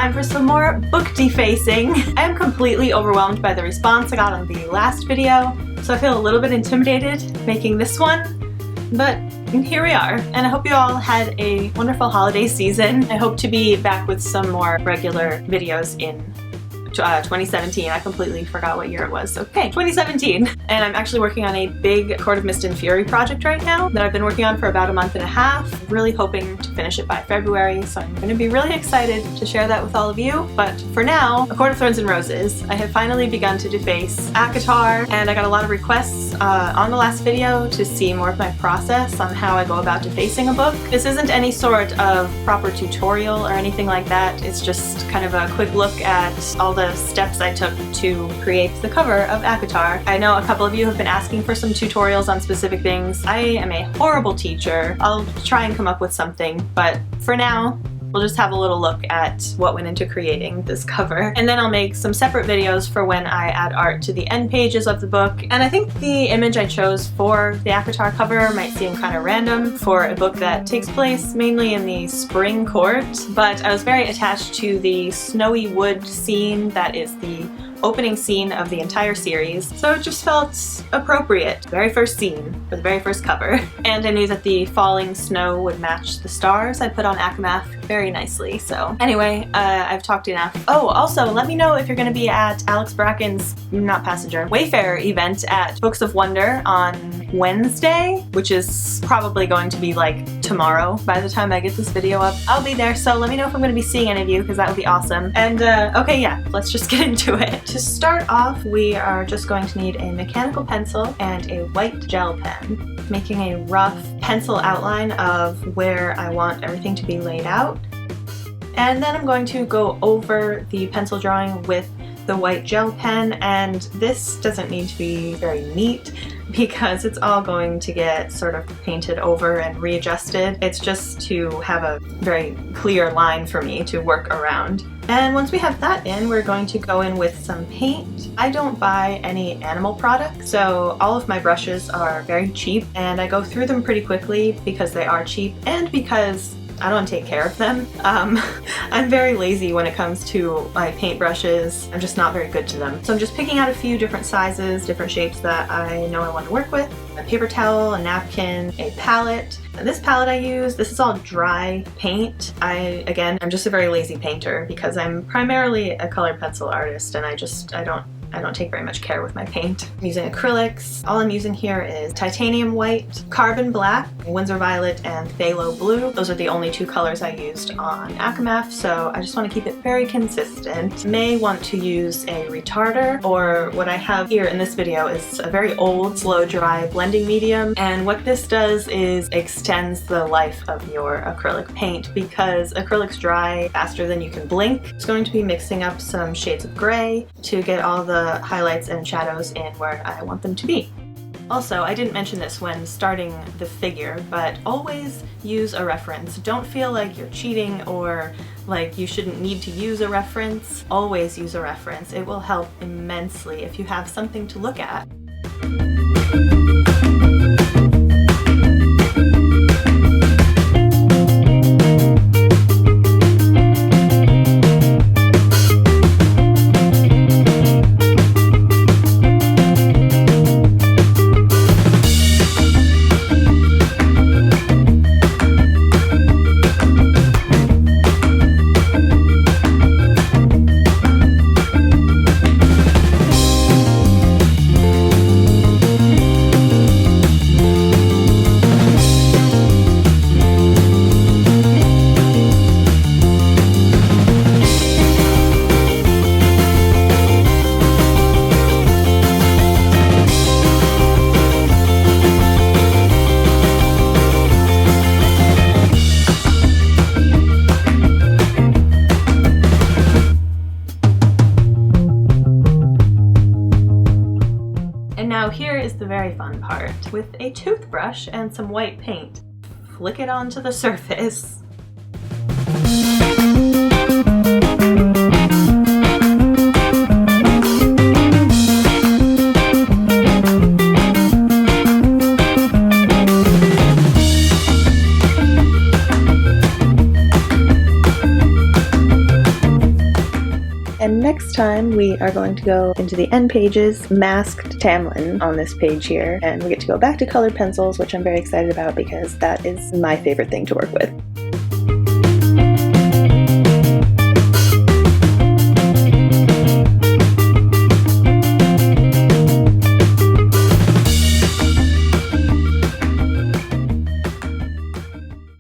time for some more book defacing. I am completely overwhelmed by the response I got on the last video, so I feel a little bit intimidated making this one, but here we are. And I hope you all had a wonderful holiday season. I hope to be back with some more regular videos in 2017. I completely forgot what year it was. Okay, 2017. And I'm actually working on a big Court of Mist and Fury project right now that I've been working on for about a month and a half. Really hoping to finish it by February, so I'm going to be really excited to share that with all of you. But for now, A Court of Thorns and Roses, I have finally begun to deface ACOTAR, and I got a lot of requests on the last video to see more of my process on how I go about defacing a book. This isn't any sort of proper tutorial or anything like that. It's just kind of a quick look at all the steps I took to create the cover of ACOTAR. I know a couple of you have been asking for some tutorials on specific things. I am a horrible teacher. I'll try and come up with something, but for now, we'll just have a little look at what went into creating this cover. And then I'll make some separate videos for when I add art to the end pages of the book. And I think the image I chose for the ACOTAR cover might seem kind of random for a book that takes place mainly in the spring court, but I was very attached to the snowy wood scene that is the opening scene of the entire series, so it just felt appropriate. Very first scene for the very first cover. And I knew that the falling snow would match the stars I put on ACOMAF very nicely. So anyway, I've talked enough. Oh, also let me know if you're going to be at Alex Bracken's, not Passenger, Wayfarer event at Books of Wonder on Wednesday, which is probably going to be like tomorrow by the time I get this video up. I'll be there, so let me know if I'm going to be seeing any of you, because that would be awesome. And okay, yeah, let's just get into it. To start off, we are just going to need a mechanical pencil and a white gel pen, making a rough pencil outline of where I want everything to be laid out. And then I'm going to go over the pencil drawing with the white gel pen, and this doesn't need to be very neat because it's all going to get sort of painted over and readjusted. It's just to have a very clear line for me to work around. And once we have that in, we're going to go in with some paint. I don't buy any animal products, so all of my brushes are very cheap, and I go through them pretty quickly because they are cheap and because I don't take care of them. I'm very lazy when it comes to my paintbrushes. I'm just not very good to them. So I'm just picking out a few different sizes, different shapes that I know I want to work with. A paper towel, a napkin, a palette. This palette I use, this is all dry paint. Again, I'm just a very lazy painter because I'm primarily a colored pencil artist, and I don't take very much care with my paint. I'm using acrylics. All I'm using here is titanium white, carbon black, Winsor violet, and phthalo blue. Those are the only two colors I used on ACOMAF, so I just want to keep it very consistent. You may want to use a retarder, or what I have here in this video is a very old slow dry blending medium, and what this does is extends the life of your acrylic paint because acrylics dry faster than you can blink. It's going to be mixing up some shades of gray to get all the highlights and shadows in where I want them to be. Also, I didn't mention this when starting the figure, but always use a reference. Don't feel like you're cheating or like you shouldn't need to use a reference. Always use a reference. It will help immensely if you have something to look at. Now here is the very fun part. With a toothbrush and some white paint, flick it onto the surface. next time we are going to go into the end pages, masked Tamlin on this page here, and we get to go back to colored pencils, which I'm very excited about because that is my favorite thing to work with.